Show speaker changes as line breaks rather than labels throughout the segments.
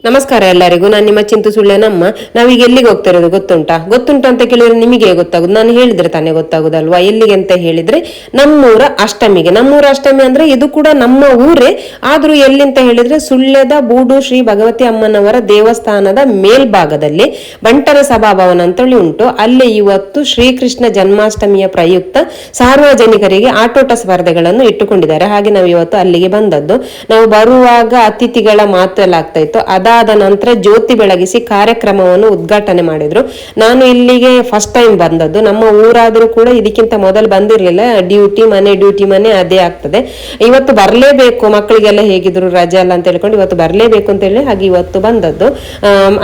ನಮಸ್ಕಾರ ಎಲ್ಲರಿಗೂ. ನಾನು ನಿಮ್ಮ ಚಿಂತು ಸುಳ್ಳೆನಮ್ಮ. ನಾವೀಗ ಎಲ್ಲಿಗೆ ಹೋಗ್ತಾ ಇರೋದು ಗೊತ್ತುಂಟಾ ಅಂತ ಕೇಳಿದ್ರೆ ನಿಮಗೆ ಗೊತ್ತಾಗುದು. ನಾನು ಹೇಳಿದ್ರೆ ತಾನೇ ಗೊತ್ತಾಗುದಲ್ವಾ. ಎಲ್ಲಿಗೆ ಅಂತ ಹೇಳಿದ್ರೆ ನಮ್ಮೂರ ಅಷ್ಟಮಿಗೆ. ನಮ್ಮೂರ ಅಷ್ಟಮಿ ಅಂದ್ರೆ ಇದು ಕೂಡ ನಮ್ಮ ಊರೇ, ಆದ್ರೂ ಎಲ್ಲಿ ಅಂತ ಹೇಳಿದ್ರೆ ಸುಳ್ಯದ ಬೂಡು ಶ್ರೀ ಭಗವತಿ ಅಮ್ಮನವರ ದೇವಸ್ಥಾನದ ಮೇಲ್ಭಾಗದಲ್ಲಿ ಬಂಟರ ಸಭಾಭವನ ಅಂತೇಳಿ ಉಂಟು. ಅಲ್ಲಿ ಇವತ್ತು ಶ್ರೀಕೃಷ್ಣ ಜನ್ಮಾಷ್ಟಮಿಯ ಪ್ರಯುಕ್ತ ಸಾರ್ವಜನಿಕರಿಗೆ ಆಟೋಟ ಸ್ಪರ್ಧೆಗಳನ್ನು ಇಟ್ಟುಕೊಂಡಿದ್ದಾರೆ. ಹಾಗೆ ನಾವು ಇವತ್ತು ಅಲ್ಲಿಗೆ ಬಂದದ್ದು. ನಾವು ಬರುವಾಗ ಅತಿಥಿಗಳ ಮಾತು ಎಲ್ಲ ಆಗ್ತಾ ಇತ್ತು. ಅದಾದ ನಂತರ ಜ್ಯೋತಿ ಬೆಳಗಿಸಿ ಕಾರ್ಯಕ್ರಮವನ್ನು ಉದ್ಘಾಟನೆ ಮಾಡಿದ್ರು. ನಾನು ಇಲ್ಲಿಗೆ ಫಸ್ಟ್ ಟೈಮ್ ಬಂದದ್ದು. ನಮ್ಮ ಊರಾದ್ರೂ ಕೂಡ ಇದಕ್ಕಿಂತ ಮೊದಲು ಬಂದಿರ್ಲಿಲ್ಲ. ಡ್ಯೂಟಿ ಮನೆ ಅದೇ ಆಗ್ತದೆ. ಇವತ್ತು ಬರ್ಲೇಬೇಕು, ಮಕ್ಕಳಿಗೆಲ್ಲ ಹೇಗಿದ್ರು ರಜೆ ಅಲ್ಲ ಅಂತ ಹೇಳ್ಕೊಂಡು ಇವತ್ತು ಬರ್ಲೇಬೇಕು ಅಂತ ಹೇಳಿ ಹಾಗೆ ಇವತ್ತು ಬಂದದ್ದು.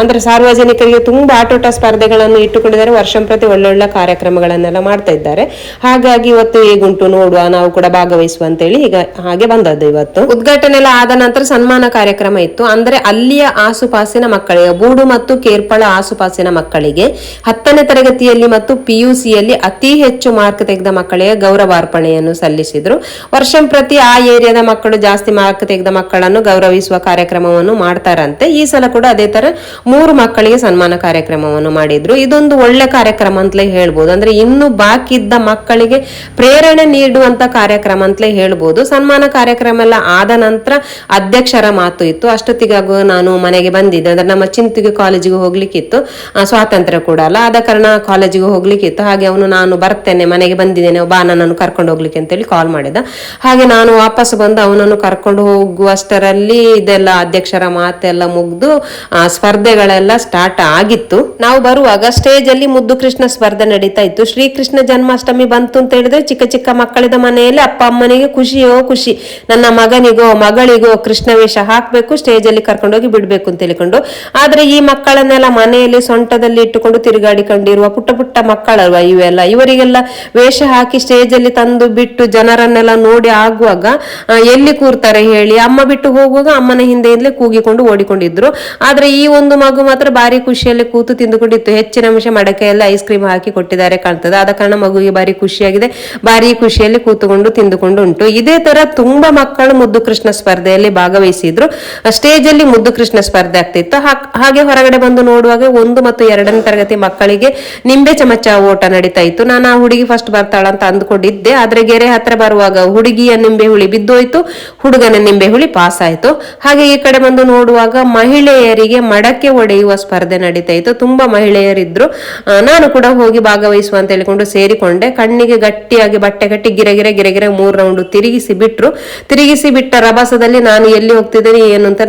ಅಂದ್ರೆ ಸಾರ್ವಜನಿಕರಿಗೆ ತುಂಬಾ ಆಟೋಟ ಸ್ಪರ್ಧೆಗಳನ್ನು ಇಟ್ಟುಕೊಂಡಿದ್ದಾರೆ. ವರ್ಷಂಪ್ರತಿ ಒಳ್ಳೊಳ್ಳೆ ಕಾರ್ಯಕ್ರಮಗಳನ್ನೆಲ್ಲ ಮಾಡ್ತಾ ಇದ್ದಾರೆ. ಹಾಗಾಗಿ ಇವತ್ತು ಹೇಗುಂಟು ನೋಡುವ, ನಾವು ಕೂಡ ಭಾಗವಹಿಸುವ ಅಂತ ಹೇಳಿ ಈಗ ಹಾಗೆ ಬಂದದ್ದು. ಇವತ್ತು ಉದ್ಘಾಟನೆ ಎಲ್ಲ ಆದ ನಂತರ ಸನ್ಮಾನ ಕಾರ್ಯಕ್ರಮ ಇತ್ತು. ಅಂದ್ರೆ ಅಲ್ಲಿಯ ಆಸುಪಾಸಿನ ಮಕ್ಕಳಿಗೆ, ಬೂಡು ಮತ್ತು ಕೇರ್ಪಳ ಆಸುಪಾಸಿನ ಮಕ್ಕಳಿಗೆ 10ನೇ ತರಗತಿಯಲ್ಲಿ ಮತ್ತು PUCಯಲ್ಲಿ ಅತಿ ಹೆಚ್ಚು ಮಾರ್ಕ್ ತೆಗೆದ ಮಕ್ಕಳಿಗೆ ಗೌರವಾರ್ಪಣೆಯನ್ನು ಸಲ್ಲಿಸಿದ್ರು. ವರ್ಷಂಪ್ರತಿ ಆ ಏರಿಯಾದ ಮಕ್ಕಳು ಜಾಸ್ತಿ ಮಾರ್ಕ್ ತೆಗೆದ ಮಕ್ಕಳನ್ನು ಗೌರವಿಸುವ ಕಾರ್ಯಕ್ರಮವನ್ನು ಮಾಡ್ತಾರಂತೆ. ಈ ಸಲ ಕೂಡ ಅದೇ ತರ 3 ಮಕ್ಕಳಿಗೆ ಸನ್ಮಾನ ಕಾರ್ಯಕ್ರಮವನ್ನು ಮಾಡಿದ್ರು. ಇದೊಂದು ಒಳ್ಳೆ ಕಾರ್ಯಕ್ರಮ ಅಂತಲೇ ಹೇಳ್ಬೋದು. ಅಂದ್ರೆ ಇನ್ನು ಬಾಕಿ ಇದ್ದ ಮಕ್ಕಳಿಗೆ ಪ್ರೇರಣೆ ನೀಡುವಂತ ಕಾರ್ಯಕ್ರಮ ಅಂತಲೇ ಹೇಳ್ಬೋದು. ಸನ್ಮಾನ ಕಾರ್ಯಕ್ರಮ ಎಲ್ಲ ಆದ ನಂತರ ಅಧ್ಯಕ್ಷರ ಮಾತು ಇತ್ತು. ಅಷ್ಟೊತ್ತಿಗಾಗ ನಾನು ಮನೆಗೆ ಬಂದಿದ್ದೆ. ಅಂದ್ರೆ ನಮ್ಮ ಚಿಂತಿಗೆ ಕಾಲೇಜಿಗೆ ಹೋಗ್ಲಿಕ್ಕಿತ್ತು, ಸ್ವಾತಂತ್ರ್ಯ ಕೂಡ ಅಲ್ಲ, ಆದ ಕಾರಣ ಕಾಲೇಜಿಗೆ ಹೋಗ್ಲಿಕ್ಕಿತ್ತು. ಹಾಗೆ ಅವನು ನಾನು ಬರ್ತೇನೆ, ಮನೆಗೆ ಬಂದಿದ್ದೇನೆ, ಬಾ ನನ್ನನ್ನು ಕರ್ಕೊಂಡು ಹೋಗ್ಲಿಕ್ಕೆ ಅಂತೇಳಿ ಕಾಲ್ ಮಾಡಿದ. ಹಾಗೆ ನಾನು ವಾಪಸ್ ಬಂದು ಅವನನ್ನು ಕರ್ಕೊಂಡು ಹೋಗುವಷ್ಟರಲ್ಲಿ ಇದೆಲ್ಲ ಅಧ್ಯಕ್ಷರ ಮಾತೆಲ್ಲ ಮುಗ್ದು ಸ್ಪರ್ಧೆಗಳೆಲ್ಲ ಸ್ಟಾರ್ಟ್ ಆಗಿತ್ತು. ನಾವು ಬರುವಾಗ ಸ್ಟೇಜ್ ಅಲ್ಲಿ ಮುದ್ದು ಕೃಷ್ಣ ಸ್ಪರ್ಧೆ ನಡೀತಾ ಇತ್ತು. ಶ್ರೀಕೃಷ್ಣ ಜನ್ಮಾಷ್ಟಮಿ ಬಂತು ಅಂತ ಹೇಳಿದ್ರೆ ಚಿಕ್ಕ ಚಿಕ್ಕ ಮಕ್ಕಳಿದ ಮನೆಯಲ್ಲಿ ಅಪ್ಪ ಅಮ್ಮನಿಗೆ ಖುಷಿಯೋ ಖುಷಿ. ನನ್ನ ಮಗನಿಗೋ ಮಗಳಿಗೋ ಕೃಷ್ಣ ವೇಷ ಹಾಕ್ಬೇಕು, ಸ್ಟೇಜ್ ಅಲ್ಲಿ ಕರ್ಕೊಂಡೋಗಿ ಬಿಡ್ಬೇಕು ಅಂತ ಹೇಳಿಕೊಂಡು. ಆದ್ರೆ ಈ ಮಕ್ಕಳನ್ನೆಲ್ಲ ಮನೆಯಲ್ಲಿ ಸೊಂಟದಲ್ಲಿ ಇಟ್ಟುಕೊಂಡು ತಿರುಗಾಡಿಕೊಂಡಿರುವ ಪುಟ್ಟ ಪುಟ್ಟ ಮಕ್ಕಳಲ್ವಾ ಇವೆಲ್ಲ, ಇವರಿಗೆಲ್ಲ ವೇಷ ಹಾಕಿ ಸ್ಟೇಜ್ ಅಲ್ಲಿ ತಂದು ಬಿಟ್ಟು ಜನರನ್ನೆಲ್ಲ ನೋಡಿ ಆಗುವಾಗ ಎಲ್ಲಿ ಕೂರ್ತಾರೆ ಹೇಳಿ. ಅಮ್ಮ ಬಿಟ್ಟು ಹೋಗುವಾಗ ಅಮ್ಮನ ಹಿಂದೆಯಿಂದಲೇ ಕೂಗಿಕೊಂಡು ಓಡಿಕೊಂಡಿದ್ರು. ಆದ್ರೆ ಈ ಒಂದು ಮಗು ಮಾತ್ರ ಭಾರಿ ಖುಷಿಯಲ್ಲಿ ಕೂತು ತಿಂದುಕೊಂಡಿತ್ತು. ಹೆಚ್ಚಿನ ಅಂಶ ಮಡಕೆಯಲ್ಲಿ ಐಸ್ ಕ್ರೀಮ್ ಹಾಕಿ ಕೊಟ್ಟಿದ್ದಾರೆ ಕಾಣ್ತದೆ. ಆದ ಕಾರಣ ಮಗುವಿಗೆ ಭಾರಿ ಖುಷಿಯಾಗಿದೆ, ಭಾರಿ ಖುಷಿಯಲ್ಲಿ ಕೂತುಕೊಂಡು ತಿಂದುಕೊಂಡು ಉಂಟು. ಇದೇ ತರ ತುಂಬಾ ಮಕ್ಕಳು ಮುದ್ದು ಕೃಷ್ಣ ಸ್ಪರ್ಧೆಯಲ್ಲಿ ಭಾಗವಹಿಸಿದ್ರು. ಸ್ಟೇಜ್ ಅಲ್ಲಿ ಮುದ್ದು ಕೃಷ್ಣ ಸ್ಪರ್ಧೆ ಆಗ್ತಿತ್ತು. ಹಾಗೆ ಹೊರಗಡೆ ಬಂದು ನೋಡುವಾಗ 1 ಮತ್ತು 2ನೇ ತರಗತಿ ಮಕ್ಕಳಿಗೆ ನಿಂಬೆ ಚಮಚ ಓಟ ನಡೀತಾ ಇತ್ತು. ನಾನು ಆ ಹುಡುಗಿ ಫಸ್ಟ್ ಬರ್ತಾಳ ಅಂತ ಅಂದ್ಕೊಂಡಿದ್ದೆ. ಆದ್ರೆ ಗೆರೆ ಹತ್ರ ಬರುವಾಗ ಹುಡುಗಿಯ ನಿಂಬೆ ಹುಳಿ ಬಿದ್ದೋಯ್ತು, ಹುಡುಗನ ನಿಂಬೆ ಹುಳಿ ಪಾಸ್ ಆಯ್ತು. ಹಾಗೆ ಈ ಕಡೆ ಬಂದು ನೋಡುವಾಗ ಮಹಿಳೆಯರಿಗೆ ಮಡಕೆ ಒಡೆಯುವ ಸ್ಪರ್ಧೆ ನಡೀತಾ ಇತ್ತು. ತುಂಬಾ ಮಹಿಳೆಯರಿದ್ರು. ನಾನು ಕೂಡ ಹೋಗಿ ಭಾಗವಹಿಸುವ ಅಂತ ಹೇಳಿಕೊಂಡು ಸೇರಿಕೊಂಡೆ. ಕಣ್ಣಿಗೆ ಗಟ್ಟಿಯಾಗಿ ಬಟ್ಟೆ ಕಟ್ಟಿ ಗಿರಗಿರೆ 3 ರೌಂಡ್ ತಿರುಗಿಸಿ ಬಿಟ್ಟ ರಭಸದಲ್ಲಿ ನಾನು ಎಲ್ಲಿ ಹೋಗ್ತಿದ್ದೇನೆ ಏನು ಅಂತ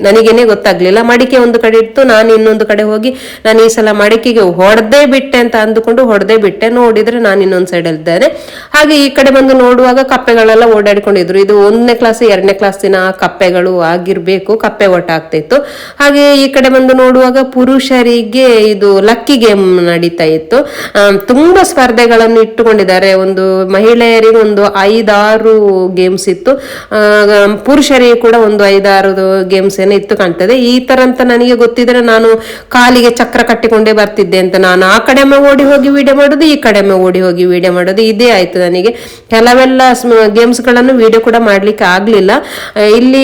ನನಗೇನೆ ಗೊತ್ತಾಗ್ಲಿಲ್ಲ. ಮಡಿಕೆ ಒಂದು ಕಡೆ ಇತ್ತು, ನಾನು ಇನ್ನೊಂದು ಕಡೆ ಹೋಗಿ ನಾನು ಈ ಸಲ ಮಡಿಕೆಗೆ ಹೊಡೆದೇ ಬಿಟ್ಟೆ ಅಂತ ಅಂದುಕೊಂಡು ಹೊಡೆದೇ ಬಿಟ್ಟೆ. ನೋಡಿದ್ರೆ ನಾನು ಇನ್ನೊಂದು ಸೈಡ್ ಇದ್ದೇನೆ. ಹಾಗೆ ಈ ಕಡೆ ಬಂದು ನೋಡುವಾಗ ಕಪ್ಪೆಗಳೆಲ್ಲ ಓಡಾಡಿಕೊಂಡಿದ್ರು. ಇದು 1ನೇ ಕ್ಲಾಸ್ 2ನೇ ಕ್ಲಾಸಿನ ಕಪ್ಪೆಗಳು ಆಗಿರ್ಬೇಕು. ಕಪ್ಪೆ ಓಟ ಆಗ್ತಿತ್ತು. ಹಾಗೆ ಈ ಕಡೆ ಬಂದು ನೋಡುವಾಗ ಪುರುಷರಿಗೆ ಇದು ಲಕ್ಕಿ ಗೇಮ್ ನಡೀತಾ ಇತ್ತು. ತುಂಬಾ ಸ್ಪರ್ಧೆಗಳನ್ನು ಇಟ್ಟುಕೊಂಡಿದ್ದಾರೆ. ಒಂದು ಮಹಿಳೆಯರಿಗೆ ಒಂದು 5-6 ಗೇಮ್ಸ್ ಇತ್ತು. ಪುರುಷರಿಗೆ ಕೂಡ ಒಂದು 5-6 ಗೇಮ್ಸ್ ಏನೋ ಇತ್ತು ಕಾಣ್ತದೆ. ಈ ತರ ಅಂತ ನನಗೆ ಗೊತ್ತಿದ್ರೆ ನಾನು ಕಾಲಿಗೆ ಚಕ್ರ ಕಟ್ಟಿಕೊಂಡೇ ಬರ್ತಿದ್ದೆ ಅಂತ. ನಾನು ಆ ಕಡೆಮೆ ಓಡಿ ಹೋಗಿ ವಿಡಿಯೋ ಮಾಡೋದು, ಈ ಕಡೆಮೆ ಓಡಿ ಹೋಗಿ ವಿಡಿಯೋ ಮಾಡೋದು, ಇದೇ ಆಯ್ತು ನನಗೆ. ಕೆಲವೆಲ್ಲ ಗೇಮ್ಸ್ ಗಳನ್ನು ವಿಡಿಯೋ ಕೂಡ ಮಾಡ್ಲಿಕ್ಕೆ ಆಗ್ಲಿಲ್ಲ. ಇಲ್ಲಿ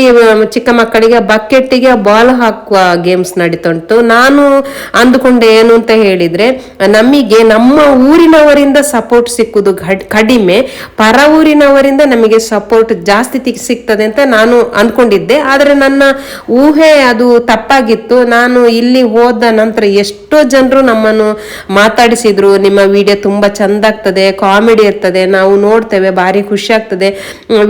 ಚಿಕ್ಕ ಮಕ್ಕಳಿಗೆ ಬಕೆಟ್ಗೆ ಬಾಲ್ ಹಾಕುವ ಗೇಮ್ಸ್ ನಡೀತುಂಟು. ನಾನು ಅಂದುಕೊಂಡೆ ಏನು ಅಂತ ಹೇಳಿದ್ರೆ, ನಮಗೆ ನಮ್ಮ ಊರಿನವರಿಂದ ಸಪೋರ್ಟ್ ಸಿಕ್ಕುದು ಕಡಿಮೆ, ಪರ ಊರಿನವರಿಂದ ನಮಗೆ ಸಪೋರ್ಟ್ ಜಾಸ್ತಿ ಸಿಗ್ತದೆ ಅಂತ ನಾನು ಅನ್ಕೊಂಡಿದ್ದೆ. ಆದ್ರೆ ನನ್ನ ಊಹೆ ಅದು ತಪ್ಪಾಗಿತ್ತು. ನಾನು ಇಲ್ಲಿ ಹೋದ ನಂತರ ಎಷ್ಟೋ ಜನರು ನಮ್ಮನ್ನು ಮಾತಾಡಿಸಿದ್ರು, ನಿಮ್ಮ ವಿಡಿಯೋ ತುಂಬಾ ಚಂದ ಆಗ್ತದೆ, ಕಾಮಿಡಿ ಇರ್ತದೆ, ನಾವು ನೋಡ್ತೇವೆ, ಭಾರಿ ಖುಷಿ ಆಗ್ತದೆ,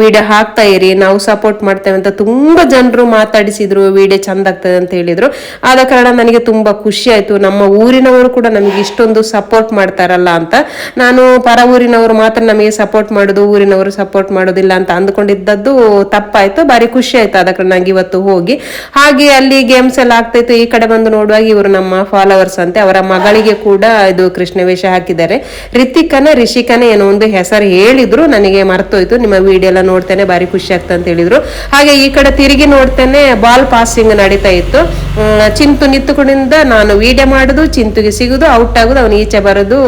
ವಿಡಿಯೋ ಹಾಕ್ತಾ ಇರಿ, ನಾವು ಸಪೋರ್ಟ್ ಮಾಡ್ತೇವೆ ಅಂತ ತುಂಬಾ ಜನರು ಮಾತಾಡಿಸಿದ್ರು. ವಿಡಿಯೋ ಚಂದ ಆಗ್ತದೆ ಅಂತ ಹೇಳಿದ್ರು. ಆದ ಕಾರಣ ನನಗೆ ತುಂಬಾ ಖುಷಿ ಆಯ್ತು. ನಮ್ಮ ಊರಿನವರು ಕೂಡ ನಮಗೆ ಇಷ್ಟೊಂದು ಸಪೋರ್ಟ್ ಮಾಡ್ತಾರಲ್ಲ ಅಂತ. ನಾನು ಪರ ಊರಿನವರು ಮಾತ್ರ ನಮಗೆ ಸಪೋರ್ಟ್ ಮಾಡೋದು, ಊರಿನವರು ಸಪೋರ್ಟ್ ಮಾಡೋದಿಲ್ಲ ಅಂತ ಅಂದ್ಕೊಂಡಿದ್ದದ್ದು ತಪ್ಪಾಯ್ತು. ಭಾರಿ ಖುಷಿ ಆಯ್ತು. ಆದ ಕಾರಣ ನಂಗೆ ಇವತ್ತು ಹೋಗಿ ಹಾಗೆ ಅಲ್ಲಿ ಗೇಮ್ಸ್ ಎಲ್ಲ ಆಗ್ತಾಯಿತ್ತು. ಈ ಕಡೆ ಬಂದು ನೋಡುವಾಗ ಇವರು ನಮ್ಮ ಫಾಲೋವರ್ಸ್ ಅಂತೆ. ಅವರ ಮಗಳಿಗೆ ಕೂಡ ಇದು ಕೃಷ್ಣ ವೇಷ ಹಾಕಿದ್ದಾರೆ. ರಿಷಿಕನ ಏನೋ ಒಂದು ಹೆಸರು ಹೇಳಿದ್ರು, ನನಗೆ ಮರ್ತೋಯ್ತು. ನಿಮ್ಮ ವಿಡಿಯೋ ಎಲ್ಲ ನೋಡ್ತೇನೆ, ಭಾರಿ ಖುಷಿ ಆಗ್ತದೆ ಅಂತ ಹೇಳಿದ್ರು. ಹಾಗೆ ಈ ಕಡೆ ತಿರುಗಿ ನೋಡ್ತೇನೆ, ಬಾಲ್ ಪಾಸಿಂಗ್ ನಡೀತಾ ಇತ್ತು. ಚಿಂತು ನಿಂತುಕೊಂಡಿಂದ ನಾನು ವಿಡಿಯೋ ಮಾಡುದು, ಚಿಂತುಗೆ ಸಿಗುದು, ಔಟ್ ಆಗುದು, ಅವನು ಈಚೆ ಬರೋದು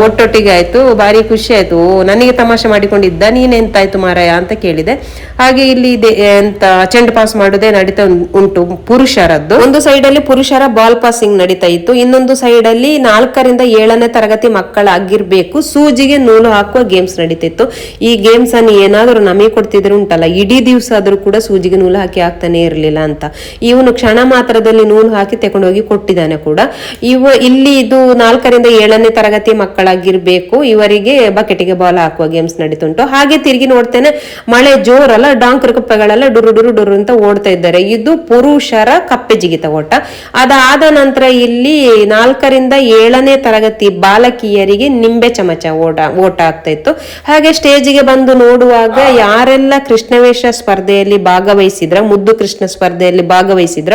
ಒಟ್ಟೊಟ್ಟಿಗೆ ಆಯ್ತು. ಭಾರಿ ಖುಷಿ ಆಯ್ತು. ನನಗೆ ತಮಾಷೆ ಮಾಡಿಕೊಂಡಿದ್ದ, ನೀನೆಂತಾಯ್ತು ಮಾರಾಯ ಅಂತ ಕೇಳಿದೆ. ಹಾಗೆ ಇಲ್ಲಿ ಎಂತ ಚೆಂಡು ಪಾಸ್ ಮಾಡೋದೇ ನಡೀತಾ ಉಂಟು. ಪುರುಷರದ್ದು. ಒಂದು ಸೈಡ್ ಅಲ್ಲಿ ಪುರುಷರ ಬಾಲ್ ಪಾಸಿಂಗ್ ನಡೀತಾ ಇತ್ತು, ಇನ್ನೊಂದು ಸೈಡ್ ಅಲ್ಲಿ 4ರಿಂದ 7ನೇ ತರಗತಿ ಮಕ್ಕಳಾಗಿರ್ಬೇಕು ಸೂಜಿಗೆ ನೂಲು ಹಾಕುವ ಗೇಮ್ಸ್ ನಡೀತಿತ್ತು. ಈ ಗೇಮ್ಸ್ ಅನ್ನು ಏನಾದ್ರು ನಮಗೆ ಕೊಡ್ತಿದ್ರು ಉಂಟಲ್ಲ, ಇಡೀ ದಿವಸ ಆದ್ರೂ ಕೂಡ ಸೂಜಿಗೆ ನೂಲು ಹಾಕಿ ಆಗ್ತಾನೆ ಇರ್ಲಿಲ್ಲ ಅಂತ. ಇವನು ಕ್ಷಣ ಮಾತ್ರದಲ್ಲಿ ನೂಲು ಹಾಕಿ ತಕೊಂಡೋಗಿ ಕೊಟ್ಟಿದ್ದಾನೆ ಕೂಡ. ಇಲ್ಲಿ ಇದು 4ರಿಂದ 7ನೇ ತರಗತಿ ಮಕ್ಕಳಾಗಿರ್ಬೇಕು, ಇವರಿಗೆ ಬಕೆಟಿಗೆ ಬಾಲ್ ಹಾಕುವ ಗೇಮ್ಸ್ ನಡೀತುಂಟು. ಹಾಗೆ ತಿರುಗಿ ನೋಡ್ತೇನೆ, ಮಳೆ ಜೋರಲ್ಲ, ಡಾಂಕರ್ ಕುಪ್ಪೆಗಳೆಲ್ಲ ಡುರು ಡುರು ಡುರು ಅಂತ ಓಡ್ತಾ ಇದ್ದಾರೆ. ಇದು ಪುರುಷರ ಕಪ್ಪೆ ಜಿಗಿತ ಓಟ. ಅದಾದ ನಂತರ ಇಲ್ಲಿ 4ರಿಂದ 7ನೇ ತರಗತಿ ಬಾಲಕಿಯರಿಗೆ ನಿಂಬೆ ಚಮಚ ಓಟ ಆಗ್ತಾ ಇತ್ತು. ಹಾಗೆ ಸ್ಟೇಜಿಗೆ ಬಂದು ನೋಡುವಾಗ ಯಾರೆಲ್ಲ ಕೃಷ್ಣವೇಷ ಸ್ಪರ್ಧೆಯಲ್ಲಿ ಭಾಗವಹಿಸಿದ್ರ, ಮುದ್ದು ಕೃಷ್ಣ ಸ್ಪರ್ಧೆಯಲ್ಲಿ ಭಾಗವಹಿಸಿದ್ರ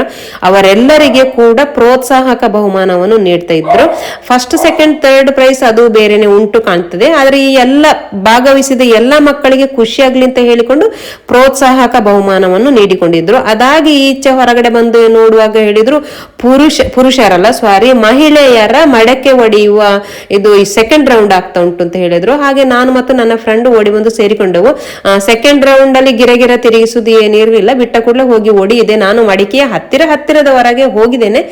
ಅವರೆಲ್ಲರಿಗೆ ಕೂಡ ಪ್ರೋತ್ಸಾಹಕ ಬಹುಮಾನವನ್ನು ನೀಡ್ತಾ ಇದ್ರು. ಫಸ್ಟ್ ಸೆಕೆಂಡ್ ಥರ್ಡ್ ಪ್ರೈಸ್ ಅದು ಬೇರೆನೆ ಉಂಟು ಕಾಣ್ತದೆ. ಆದ್ರೆ ಈ ಎಲ್ಲ ಭಾಗವಹಿಸಿದ ಎಲ್ಲ ಮಕ್ಕಳಿಗೆ ಖುಷಿ ಆಗ್ಲಿ ಅಂತ ಹೇಳಿಕೊಂಡು ಪ್ರೋತ್ಸಾಹಕ ಬಹುಮಾನವನ್ನು ನೀಡಿಕೊಂಡಿದ್ರು. ಅದಾಗಿ ಈಚೆ ಹೊರಗಡೆ ಬಂದು ನೋಡುವಾಗ ಹೇಳಿದ್ರು, ಪುರುಷರಲ್ಲ ಸಾರಿ ಮಹಿಳೆಯರ ಮಡಕೆ ಒಡೆಯುವ ಇದು ಸೆಕೆಂಡ್ ರೌಂಡ್ ಆಗ್ತಾ ಉಂಟು ಅಂತ ಹೇಳಿದ್ರು. ಹಾಗೆ ನಾನು ಮತ್ತು ನನ್ನ ಫ್ರೆಂಡ್ ಓಡಿ ಬಂದು ಸೇರಿಕೊಂಡೆವು. ಸೆಕೆಂಡ್ ರೌಂಡ್ ಅಲ್ಲಿ ಗಿರ ತಿರುಗಿಸುವುದು ಏನಿರಲಿಲ್ಲ, ಬಿಟ್ಟ ಕೂಡಲೇ ಹೋಗಿ ಓಡಿದೆ. ನಾನು ಮಡಿಕೆಯ ಹತ್ತಿರದವರೆಗೆ ಹೋಗಿದ್ದೇನೆ,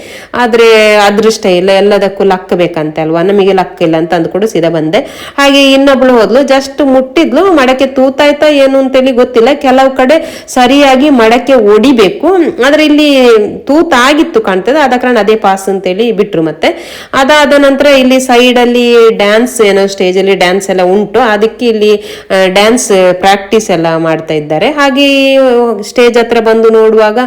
ಆದ್ರೆ ಅದೃಷ್ಟ ಇಲ್ಲ, ಎಲ್ಲದಕ್ಕೂ ಲಕ್ ಬೇಕಂತೆ ಅಲ್ವಾ, ನಮಗೆ ಲಕ್ ಇಲ್ಲ ಅಂತ ಅಂದ್ಕೊಂಡು ಸೀದಾ ಬಂದೆ. ಹಾಗೆ ಇನ್ನೊಬ್ಳು ಹೋದ್ಲು, ಜಸ್ಟ್ ಮುಟ್ಟಿದ್ಲು, ಮಡಕೆ ತೂತಾಯ್ತಾ ಏನು ಅಂತೇಳಿ ಗೊತ್ತಿಲ್ಲ. ಕೆಲವು ಕಡೆ ಸರಿಯಾಗಿ ಮಡಕೆ ಒಡಿಬೇಕು, ಆದ್ರೆ ಇಲ್ಲಿ ತೂತಾಗಿತ್ತು ಕಾಣ್ತದೆ, ಆದ ಕಾರಣ ಅದೇ ಪಾಸ್ ಅಂತೇಳಿ ಬಿಟ್ರು. ಮತ್ತೆ ಅದಾದ ನಂತರ ಇಲ್ಲಿ ಸೈಡ್ ಅಲ್ಲಿ ಡ್ಯಾನ್ಸ್, ಏನೋ ಸ್ಟೇಜ್ ಅಲ್ಲಿ ಡ್ಯಾನ್ಸ್ ಎಲ್ಲ ಉಂಟು, ಅದಕ್ಕೆ ಇಲ್ಲಿ ಡ್ಯಾನ್ಸ್ ಪ್ರಾಕ್ಟೀಸ್ ಎಲ್ಲ ಮಾಡ್ತಾ ಇದ್ದಾರೆ. ಹಾಗೆ ಸ್ಟೇಜ್ ಹತ್ರ ಬಂದು ನೋಡುವಾಗ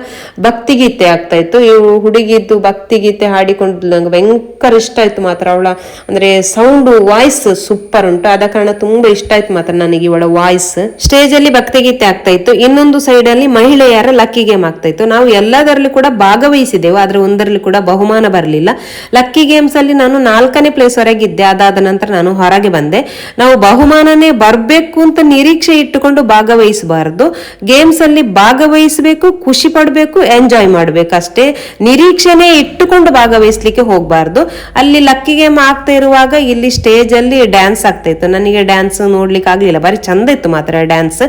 ಭಕ್ತಿಗೀತೆ ಆಗ್ತಾ ಇತ್ತು. ಈ ಹುಡುಗಿದ್ದು ಭಕ್ತಿಗೀತೆ ಹಾಡಿಕೊಂಡು ನಂಗೆ ಭಯಂಕರ ಇಷ್ಟ ಆಯ್ತು ಮಾತ್ರ. ಅವಳ ಅಂದ್ರೆ ಸೌಂಡ್ ವಾಯ್ಸ್ ಸೂಪರ್ ಉಂಟು, ಆದ ಕಾರಣ ತುಂಬಾ ಇಷ್ಟ ಆಯ್ತು ಮಾತ್ರ ನನಗೆ ಇವಳ ವಾಯ್ಸ್. ಸ್ಟೇಜ್ ಅಲ್ಲಿ ಭಕ್ತಿಗೀತೆ ಆಗ್ತಾ ಇತ್ತು, ಇನ್ನೊಂದು ಸೈಡ್ ಅಲ್ಲಿ ಮಹಿಳೆಯರ ಲಕ್ಕಿ ಗೇಮ್ ಆಗ್ತಾ ಇತ್ತು. ನಾವು ಎಲ್ಲದರಲ್ಲಿ ಕೂಡ ಭಾಗವಹಿಸಿದೆವು, ಆದ್ರೆ ಒಂದರಲ್ಲಿ ಕೂಡ ಬಹುಮಾನ ಬರಲಿಲ್ಲ. ಲಕ್ಕಿ ಗೇಮ್ಸ್ ಅಲ್ಲಿ ನಾನು 4ನೇ ಪ್ಲೇಸ್ ವರೆಗಿದ್ದೆ. ಅದಾದ ನಂತರ ನಾನು ಹೊರಗೆ ಬಂದೆ. ನಾವು ಬಹುಮಾನನೇ ಬರ್ಬೇಕು ಅಂತ ನಿರೀಕ್ಷೆ ಇಟ್ಟುಕೊಂಡು ಭಾಗವಹಿಸಬಾರದು. ಗೇಮ್ಸ್ ಅಲ್ಲಿ ಭಾಗವಹಿಸಬೇಕು, ಖುಷಿ ಪಡ್ಬೇಕು, ಎಂಜಾಯ್ ಮಾಡ್ಬೇಕು ಅಷ್ಟೇ. ನಿರೀಕ್ಷೆನೆ ಇಟ್ಟುಕೊಂಡು ಭಾಗವಹಿಸ್ಲಿಕ್ಕೆ ಹೋಗ್ಬಾರ್ದು. ಅಲ್ಲಿ ಲಕ್ಕಿ ಗೇಮ್ ಆಗ್ತಾ ಇರುವಾಗ ಇಲ್ಲಿ ಸ್ಟೇಜ್ ಅಲ್ಲಿ ಡ್ಯಾನ್ಸ್ ಆಗ್ತಾ ಇತ್ತು. ನನಗೆ ಡ್ಯಾನ್ಸ್ ನೋಡ್ಲಿಕ್ಕೆ ಆಗ್ಲಿಲ್ಲ, ಬಾರಿ ಚಂದ ಇತ್ತು ಮಾತ್ರ ಡ್ಯಾನ್ಸ್,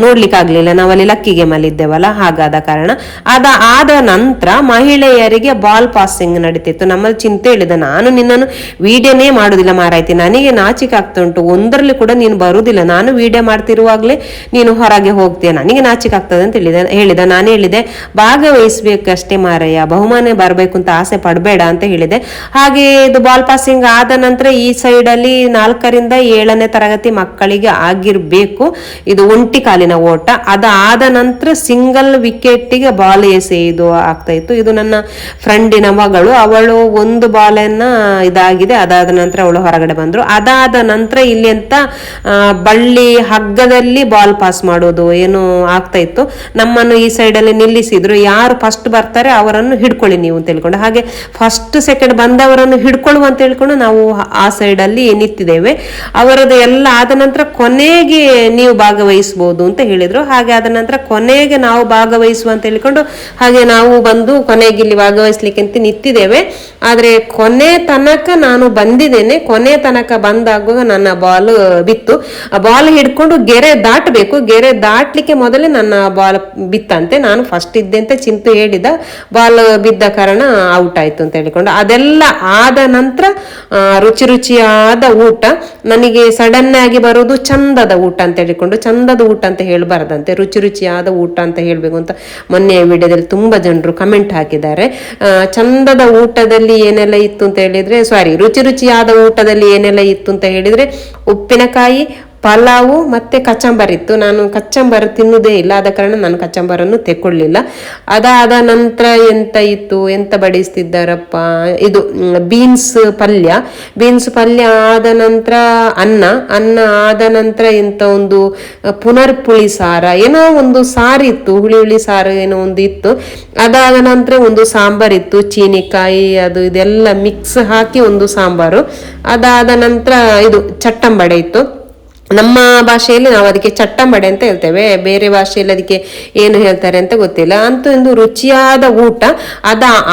ನೋಡ್ಲಿಕ್ಕೆ ಆಗ್ಲಿಲ್ಲ. ನಾವಲ್ಲಿ ಲಕ್ಕಿ ಗೇಮ್ ಅಲ್ಲಿ ಇದ್ದೇವಲ್ಲ, ಹಾಗಾದ ಕಾರಣ. ಆದ ನಂತರ ಮಹಿಳೆಯರಿಗೆ ಬಾಲ್ ಪಾಸಿಂಗ್ ನಡೀತಿತ್ತು. ನಮ್ಮಲ್ಲಿ ಚಿಂತೆ ಹೇಳಿದೆ, ನಾನು ನಿನ್ನನ್ನು ವಿಡಿಯೋನೇ ಮಾಡುದಿಲ್ಲ ಮಾರಾಯ್ತಿ, ನನಗೆ ನಾಚಿಕೆ ಆಗ್ತಾ ಉಂಟು, ಒಂದರಲ್ಲಿ ಕೂಡ ನೀನು ಬರುದಿಲ್ಲ, ನಾನು ವಿಡಿಯೋ ಮಾಡ್ತಿರುವಾಗ್ಲೇ ನೀನು ಹೊರಗೆ ಹೋಗ್ತೀಯ, ನನಗೆ ನಾಚಿಕೆ ಆಗ್ತದೆ ಅಂತ ಹೇಳಿದ. ನಾನು ಹೇಳಿದೆ, ಭಾಗವಹಿಸ್ಬೇಕಷ್ಟೇ ಮಾರಯ್ಯ, ಬಹುಮಾನ ಬರ್ಬೇಕು ಅಂತ ಆಸೆ ಪಡಬೇಡ ಅಂತ ಹೇಳಿದೆ. ಹಾಗೆ ಇದು ಬಾಲ್ ಪಾಸಿಂಗ್ ಆದ ನಂತರ ಈ ಸೈಡ್ ಅಲ್ಲಿ 4ರಿಂದ 7ನೇ ತರಗತಿ ಮಕ್ಕಳಿಗೆ ಆಗಿರ್ಬೇಕು ಇದು ಒಂಟಿ ಕಾಲಿನ ಓಟ. ಅದಾದ ನಂತರ ಸಿಂಗಲ್ ವಿಕೆಟ್ಗೆ ಬಾಲ್ ಎಸೆಯುವುದು ಆಗ್ತಾ ಇತ್ತು. ಇದು ನನ್ನ ಫ್ರೆಂಡಿನ ಮಗಳು, ಅವಳು ಒಂದು ಬಾಲನ್ನ ಇದಾಗಿದೆ. ಅದಾದ ನಂತರ ಅವಳು ಹೊರಗಡೆ ಬಂದ್ರು. ಅದಾದ ನಂತರ ಇಲ್ಲಿ ಅಂತ ಬಳ್ಳಿ ಹಗ್ಗದಲ್ಲಿ ಬಾಲ್ ಪಾಸ್ ಮಾಡೋದು ಏನು ಆಗ್ತಾ ಇತ್ತು. ನಮ್ಮನ್ನು ಈ ಸೈಡ್ ಅಲ್ಲಿ ನಿಲ್ಲಿಸಿದ್ರು, ಯಾರು ಫಸ್ಟ್ ಬರ್ತಾರೆ ಅವರನ್ನು ಹಿಡ್ಕೊಳ್ಳಿ ನೀವು ಅಂತ ಹೇಳ್ಕೊಂಡು. ಹಾಗೆ ಫಸ್ಟ್ ಸೆಕೆಂಡ್ ಬಂದವರನ್ನು ಹಿಡ್ಕೊಳ್ಳುವ ಅಂತ ಹೇಳ್ಕೊಂಡು ನಾವು ಆ ಸೈಡ್ ಅಲ್ಲಿ ನಿಂತಿದ್ದೇವೆ. ಅವರದ್ದು ಎಲ್ಲ ಆದ ನಂತರ ಕೊನೆಗೆ ನೀವು ಭಾಗವಹಿಸಬಹುದು ಅಂತ ಹೇಳಿದ್ರು. ಹಾಗೆ ಆದ ನಂತರ ಕೊನೆಗೆ ನಾವು ಭಾಗವಹಿಸುವ ಅಂತ ಹೇಳ್ಕೊಂಡು ಹಾಗೆ ನಾವು ಬಂದು ಕೊನೆಗೆ ಇಲ್ಲಿ ಭಾಗವಹಿಸ್ಲಿಕ್ಕೆ ಅಂತ ನಿಂತಿದ್ದೇವೆ. ಆದ್ರೆ ಕೊನೆ ತನಕ ನಾನು ಬಂದಿದ್ದೇನೆ. ಕೊನೆ ತನಕ ಬಂದಾಗ ನನ್ನ ಬಾಲ್ ಬಿತ್ತು. ಆ ಬಾಲ್ ಹಿಡ್ಕೊಂಡು ಗೆರೆ ದಾಟಬೇಕು, ಗೆರೆ ದಾಟ್ಲಿಕ್ಕೆ ಮೊದಲೇ ನನ್ನ ಬಾಲ್ ಬಿತ್ತಂತೆ. ನಾನು ಫಸ್ಟ್ ಇದ್ದೆ ಅಂತ ಚಿಂತು ಹೇಳಿದ, ಬಾಲ್ ಬಿದ್ದ ಕಾರಣ ಔಟ್ ಆಯ್ತು ಅಂತ ಹೇಳಿಕೊಂಡು. ಅದೆಲ್ಲ ಆದ ನಂತರ ರುಚಿಯಾದ ಊಟ. ನನಗೆ ಸಡನ್ ಆಗಿ ಬರೋದು ಚಂದದ ಊಟ ಅಂತ ಹೇಳಿಕೊಂಡು, ಚಂದದ ಊಟ ಅಂತ ಹೇಳ್ಬಾರ್ದಂತೆ, ರುಚಿಯಾದ ಊಟ ಅಂತ ಹೇಳ್ಬೇಕು ಅಂತ ಮೊನ್ನೆ ವಿಡಿಯೋದಲ್ಲಿ ತುಂಬಾ ಜನರು ಕಮೆಂಟ್ ಹಾಕಿದ್ದಾರೆ. ಚಂದದ ಊಟದಲ್ಲಿ ಏನೆಲ್ಲ ಇತ್ತು ಅಂತ ಹೇಳಿದ್ರೆ, ರುಚಿಯಾದ ಊಟದಲ್ಲಿ ಏನೆಲ್ಲ ಇತ್ತು ಅಂತ ಹೇಳಿದ್ರೆ, ಉಪ್ಪಿನಕಾಯಿ, ಪಲಾವು ಮತ್ತೆ ಕಚಂಬರ್ ಇತ್ತು. ನಾನು ಕಚಂಬರ್ ತಿನ್ನುವುದೇ ಇಲ್ಲ, ಆದ ಕಾರಣ ನಾನು ಕಚಂಬರನ್ನು ತೆಕ್ಕೊಳ್ಳಿಲ್ಲ. ಅದಾದ ನಂತರ ಎಂತ ಬಡಿಸ್ತಿದ್ದಾರಪ್ಪ, ಇದು ಬೀನ್ಸ್ ಪಲ್ಯ ಆದ ನಂತರ ಅನ್ನ ಆದ ನಂತರ ಎಂತ ಒಂದು ಪುನರ್ ಪುಳಿ ಸಾರ ಏನೋ ಒಂದು ಸಾರು ಇತ್ತು, ಹುಳಿ ಸಾರು ಏನೋ ಒಂದು ಇತ್ತು. ಅದಾದ ನಂತರ ಒಂದು ಸಾಂಬಾರ್ ಇತ್ತು, ಚೀನಿಕಾಯಿ ಅದು ಇದೆಲ್ಲ ಮಿಕ್ಸ್ ಹಾಕಿ ಒಂದು ಸಾಂಬಾರು. ಅದಾದ ನಂತರ ಇದು ಚಟ್ಟಂಬಡೆ ಇತ್ತು. ನಮ್ಮ ಭಾಷೆಯಲ್ಲಿ ನಾವು ಅದಕ್ಕೆ ಚಟ್ಟಂಬಡೆ ಅಂತ ಹೇಳ್ತೇವೆ, ಬೇರೆ ಭಾಷೆಯಲ್ಲಿ ಅದಕ್ಕೆ ಏನು ಹೇಳ್ತಾರೆ ಅಂತ ಗೊತ್ತಿಲ್ಲ. ಅಂತೂ ಒಂದು ರುಚಿಯಾದ ಊಟ.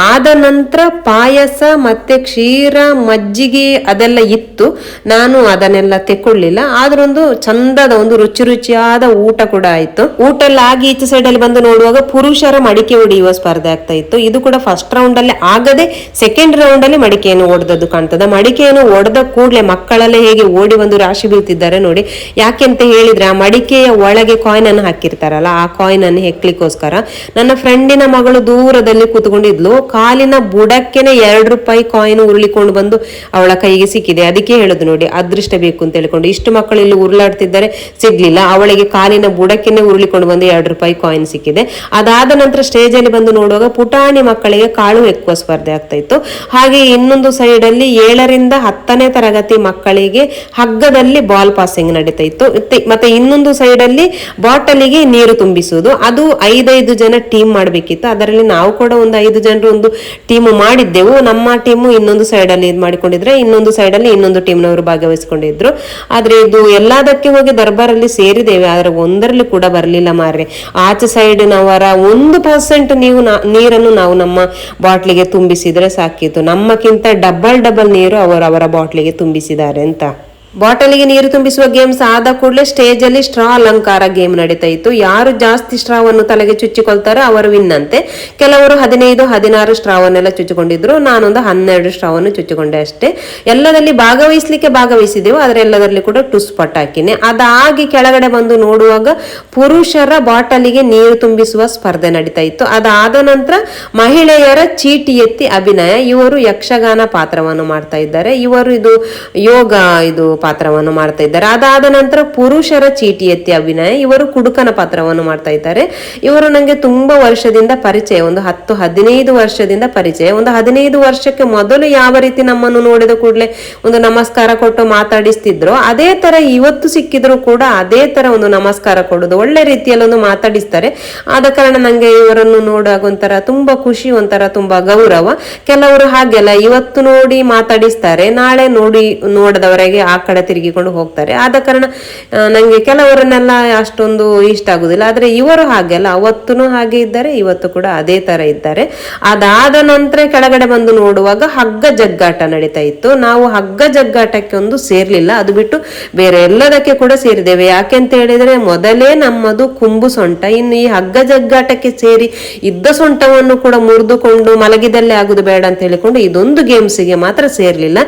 ಆದ ನಂತರ ಪಾಯಸ ಮತ್ತೆ ಕ್ಷೀರ, ಮಜ್ಜಿಗೆ ಅದೆಲ್ಲ ಇತ್ತು. ನಾನು ಅದನ್ನೆಲ್ಲ ತೆಕ್ಕೊಳ್ಳಿಲ್ಲ. ಆದ್ರೂ ಒಂದು ಚಂದದ ಒಂದು ರುಚಿಯಾದ ಊಟ ಕೂಡ ಆಯ್ತು. ಊಟ ಎಲ್ಲ ಆಗಿ ಈಚೆ ಸೈಡ್ ಅಲ್ಲಿ ಬಂದು ನೋಡುವಾಗ ಪುರುಷರ ಮಡಿಕೆ ಹೊಡೆಯುವ ಸ್ಪರ್ಧೆ ಆಗ್ತಾ ಇತ್ತು. ಇದು ಕೂಡ ಫಸ್ಟ್ ರೌಂಡ್ ಅಲ್ಲಿ ಆಗದೆ ಸೆಕೆಂಡ್ ರೌಂಡ್ ಅಲ್ಲಿ ಮಡಿಕೆಯನ್ನು ಒಡೆದದ್ದು ಕಾಣ್ತದೆ. ಮಡಿಕೆಯನ್ನು ಒಡೆದ ಕೂಡಲೇ ಮಕ್ಕಳಲ್ಲೇ ಹೇಗೆ ಓಡಿ ಬಂದು ರಾಶಿ ಬೀಳ್ತಿದ್ದಾರೆ ನೋಡಿ. ಯಾಕೆಂತ ಹೇಳಿದ್ರೆ ಆ ಮಡಿಕೆಯ ಒಳಗೆ ಕಾಯಿನ್ ಅನ್ನು ಹಾಕಿರ್ತಾರಲ್ಲ, ಆ ಕಾಯಿನ್ ಅನ್ನು ಹೆಕ್ಲಿಕ್ಕೋಸ್ಕರ ನನ್ನ ಫ್ರೆಂಡಿನ ಮಗಳು ದೂರದಲ್ಲಿ ಕೂತ್ಕೊಂಡಿದ್ಲು. ಕಾಲಿನ ಬುಡಕ್ಕೆನೆ 2 ರೂಪಾಯಿ ಕಾಯಿನ್ ಉರುಳಿಕೊಂಡು ಬಂದು ಅವಳ ಕೈಗೆ ಸಿಕ್ಕಿದೆ. ಅದಕ್ಕೆ ಹೇಳುದು ನೋಡಿ, ಅದೃಷ್ಟ ಬೇಕು ಅಂತ ಹೇಳಿಕೊಂಡು. ಇಷ್ಟು ಮಕ್ಕಳು ಇಲ್ಲಿ ಉರುಳಾಡ್ತಿದ್ದಾರೆ, ಸಿಗ್ಲಿಲ್ಲ. ಅವಳಿಗೆ ಕಾಲಿನ ಬುಡಕ್ಕೆನೆ ಉರುಳಿಕೊಂಡು ಬಂದು 2 ರೂಪಾಯಿ ಕಾಯಿನ್ ಸಿಕ್ಕಿದೆ. ಅದಾದ ನಂತರ ಸ್ಟೇಜ್ ಅಲ್ಲಿ ಬಂದು ನೋಡುವಾಗ ಪುಟಾಣಿ ಮಕ್ಕಳಿಗೆ ಕಾಳು ಹೆಕ್ಕುವ ಸ್ಪರ್ಧೆ ಆಗ್ತಾ ಇತ್ತು. ಹಾಗೆ ಇನ್ನೊಂದು ಸೈಡ್ ಅಲ್ಲಿ 7ರಿಂದ 10ನೇ ತರಗತಿ ಮಕ್ಕಳಿಗೆ ಹಗ್ಗದಲ್ಲಿ ಬಾಲ್ ಪಾಸಿಂಗ್ ನಡೀತಾ ಇತ್ತು. ಮತ್ತೆ ಇನ್ನೊಂದು ಸೈಡ್ ಅಲ್ಲಿ ಬಾಟಲಿಗೆ ನೀರು ತುಂಬಿಸುವುದು. ಅದು 5 ಜನ ಟೀಮ್ ಮಾಡ್ಬೇಕಿತ್ತು. ಅದರಲ್ಲಿ ನಾವು ಕೂಡ ಒಂದು 5 ಜನರು ಒಂದು ಟೀಮ್ ಮಾಡಿದ್ದೆವು. ನಮ್ಮ ಟೀಮು ಇನ್ನೊಂದು ಸೈಡ್ ಅಲ್ಲಿ ಇದು ಮಾಡಿಕೊಂಡಿದ್ರೆ, ಇನ್ನೊಂದು ಸೈಡ್ ಅಲ್ಲಿ ಇನ್ನೊಂದು ಟೀಮ್ನವರು ಭಾಗವಹಿಸಿಕೊಂಡಿದ್ರು. ಆದ್ರೆ ಇದು ಎಲ್ಲದಕ್ಕೆ ಹೋಗಿ ದರ್ಬಾರಲ್ಲಿ ಸೇರಿದ್ದೇವೆ, ಆದ್ರೆ ಒಂದರಲ್ಲಿ ಕೂಡ ಬರ್ಲಿಲ್ಲ ಮಾರ್ರೆ. ಆಚೆ ಸೈಡ್ ನವರ 1% ನೀರನ್ನು ನಾವು ನಮ್ಮ ಬಾಟ್ಲಿಗೆ ತುಂಬಿಸಿದ್ರೆ ಸಾಕಿತ್ತು. ನಮ್ಮಕ್ಕಿಂತ ಡಬಲ್ ನೀರು ಅವರ ಬಾಟ್ಲಿಗೆ ತುಂಬಿಸಿದ್ದಾರೆ ಅಂತ. ಬಾಟಲಿಗೆ ನೀರು ತುಂಬಿಸುವ ಗೇಮ್ಸ್ ಆದ ಕೂಡಲೇ ಸ್ಟೇಜ್ ಅಲ್ಲಿ ಸ್ಟ್ರಾ ಅಲಂಕಾರ ಗೇಮ್ ನಡೀತಾ ಇತ್ತು. ಯಾರು ಜಾಸ್ತಿ ಸ್ಟ್ರಾವನ್ನು ತಲೆಗೆ ಚುಚ್ಚಿಕೊಳ್ತಾರೋ ಅವರು ವಿನ್ ಅಂತೆ. ಕೆಲವರು 15-16 ಸ್ಟ್ರಾವನ್ನೆಲ್ಲ ಚುಚ್ಚಿಕೊಂಡಿದ್ರು. ನಾನೊಂದು 12 ಸ್ಟ್ರಾವನ್ನು ಚುಚ್ಚಿಕೊಂಡೆ ಅಷ್ಟೇ. ಎಲ್ಲದಲ್ಲಿ ಭಾಗವಹಿಸಿದೆವು, ಆದ್ರೆ ಎಲ್ಲದರಲ್ಲಿ ಕೂಡ ಟುಸ್ ಪಟಾಕಿನೇ. ಅದಾಗಿ ಕೆಳಗಡೆ ಬಂದು ನೋಡುವಾಗ ಪುರುಷರ ಬಾಟಲಿಗೆ ನೀರು ತುಂಬಿಸುವ ಸ್ಪರ್ಧೆ ನಡೀತಾ ಇತ್ತು. ಅದಾದ ನಂತರ ಮಹಿಳೆಯರ ಚೀಟಿ ಎತ್ತಿ ಅಭಿನಯ. ಇವರು ಯಕ್ಷಗಾನ ಪಾತ್ರವನ್ನು ಮಾಡ್ತಾ ಇದ್ದಾರೆ, ಇವರು ಯೋಗ ಪಾತ್ರವನ್ನು ಮಾಡ್ತಾ ಇದ್ದಾರೆ. ಅದಾದ ನಂತರ ಪುರುಷರ ಚೀಟಿ ಎತ್ತಿ ಅಭಿನಯ. ಇವರು ಕುಡುಕನ ಪಾತ್ರವನ್ನು ಮಾಡ್ತಾ ಇದ್ದಾರೆ. ಇವರು ನಂಗೆ ತುಂಬಾ ವರ್ಷದಿಂದ ಪರಿಚಯ, ಒಂದು 10-15 ವರ್ಷದಿಂದ ಪರಿಚಯ. ಒಂದು 15 ವರ್ಷಕ್ಕೆ ಮೊದಲು ಯಾವ ರೀತಿ ನಮ್ಮನ್ನು ನೋಡಿದ ಕೂಡಲೇ ಒಂದು ನಮಸ್ಕಾರ ಕೊಟ್ಟು ಮಾತಾಡಿಸ್ತಿದ್ರು, ಅದೇ ತರ ಇವತ್ತು ಸಿಕ್ಕಿದ್ರು ಕೂಡ ಅದೇ ತರ ಒಂದು ನಮಸ್ಕಾರ ಕೊಡುದು, ಒಳ್ಳೆ ರೀತಿಯಲ್ಲಿ ಒಂದು ಮಾತಾಡಿಸ್ತಾರೆ. ಆದ ಕಾರಣ ನಂಗೆ ಇವರನ್ನು ನೋಡುವಾಗ ಒಂಥರ ತುಂಬಾ ಖುಷಿ, ಒಂಥರ ತುಂಬಾ ಗೌರವ. ಕೆಲವರು ಹಾಗೆಲ್ಲ ಇವತ್ತು ನೋಡಿ ಮಾತಾಡಿಸ್ತಾರೆ, ನಾಳೆ ನೋಡದವರೆಗೆ ಆ ಕಡೆ ತಿರುಗಿಕೊಂಡು ಹೋಗ್ತಾರೆ. ಆದ ಕಾರಣ ನಂಗೆ ಕೆಲವರನ್ನೆಲ್ಲ ಅಷ್ಟೊಂದು ಇಷ್ಟ ಆಗುದಿಲ್ಲ. ಆದ್ರೆ ಇವರು ಹಾಗೆಲ್ಲ, ಅವತ್ತೂ ಹಾಗೆ ಇದ್ದಾರೆ, ಇವತ್ತು ಕೂಡ ಅದೇ ತರ ಇದ್ದಾರೆ. ಅದಾದ ನಂತರ ಕೆಳಗಡೆ ಬಂದು ನೋಡುವಾಗ ಹಗ್ಗ ಜಗ್ಗಾಟ ನಡೀತಾ ಇತ್ತು. ನಾವು ಹಗ್ಗ ಜಗ್ಗಾಟಕ್ಕೆ ಒಂದು ಸೇರ್ಲಿಲ್ಲ, ಅದು ಬಿಟ್ಟು ಬೇರೆ ಎಲ್ಲದಕ್ಕೆ ಕೂಡ ಸೇರಿದ್ದೇವೆ. ಯಾಕೆಂತ ಹೇಳಿದ್ರೆ ಮೊದಲೇ ನಮ್ಮದು ಕುಂಬು ಸೊಂಟ. ಇನ್ನು ಈ ಹಗ್ಗ ಜಗ್ಗಾಟಕ್ಕೆ ಸೇರಿ ಇದ್ದ ಸೊಂಟವನ್ನು ಕೂಡ ಮುರಿದುಕೊಂಡು ಮಲಗಿದಲ್ಲೇ ಆಗುದು ಬೇಡ ಅಂತ ಹೇಳಿಕೊಂಡು ಇದೊಂದು ಗೇಮ್ಸ್ಗೆ ಮಾತ್ರ ಸೇರ್ಲಿಲ್ಲ.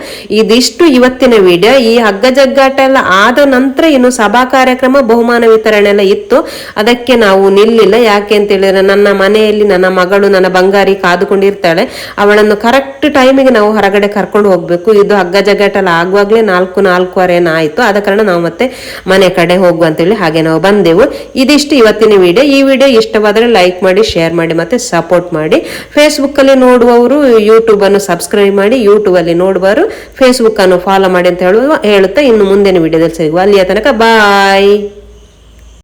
ಇದಿಷ್ಟು ಇವತ್ತಿನ ವಿಡಿಯೋ. ಈ ಹಗ್ಗ ಜಗ್ಗಾಟ ಎಲ್ಲ ಆದ ನಂತರ ಇನ್ನು ಸಭಾ ಕಾರ್ಯಕ್ರಮ, ಬಹುಮಾನ ವಿತರಣೆ ಎಲ್ಲ ಇತ್ತು. ಅದಕ್ಕೆ ನಾವು ನಿಲ್ಲಿಲ್ಲ. ಯಾಕೆ ಅಂತ ಹೇಳಿದ್ರೆ ನನ್ನ ಮನೆಯಲ್ಲಿ ನನ್ನ ಮಗಳು, ನನ್ನ ಬಂಗಾರಿ ಕಾದುಕೊಂಡಿರ್ತಾಳೆ. ಅವಳನ್ನು ಕರೆಕ್ಟ್ ಟೈಮಿಗೆ ನಾವು ಹೊರಗಡೆ ಕರ್ಕೊಂಡು ಹೋಗ್ಬೇಕು. ಇದು ಹಗ್ಗ ಜಗ್ಗಾಟ ಎಲ್ಲ ಆಗುವಾಗ್ಲೇ 4-4:15 ಆಯ್ತು. ಆದ ಕಾರಣ ನಾವು ಮತ್ತೆ ಮನೆ ಕಡೆ ಹೋಗುವ ಅಂತೇಳಿ ಹಾಗೆ ನಾವು ಬಂದೆವು. ಇದಿಷ್ಟು ಇವತ್ತಿನ ವಿಡಿಯೋ. ಈ ವಿಡಿಯೋ ಇಷ್ಟವಾದ್ರೆ ಲೈಕ್ ಮಾಡಿ, ಶೇರ್ ಮಾಡಿ, ಮತ್ತೆ ಸಪೋರ್ಟ್ ಮಾಡಿ. ಫೇಸ್ಬುಕ್ ಅಲ್ಲಿ ನೋಡುವವರು ಯೂಟ್ಯೂಬ್ ಅನ್ನು ಸಬ್ಸ್ಕ್ರೈಬ್ ಮಾಡಿ, ಯೂಟ್ಯೂಬ್ ಅಲ್ಲಿ ನೋಡುವವರು ಫೇಸ್ಬುಕ್ ಅನ್ನು ಫಾಲೋ ಮಾಡಿ ಅಂತ ಹೇಳುತ್ತಾ ಇನ್ನು ಮುಂದಿನ ವಿಡಿಯೋದಲ್ಲಿ ಸಿಗುವ. ಅಲ್ಲಿಯ ತನಕ ಬಾಯ್.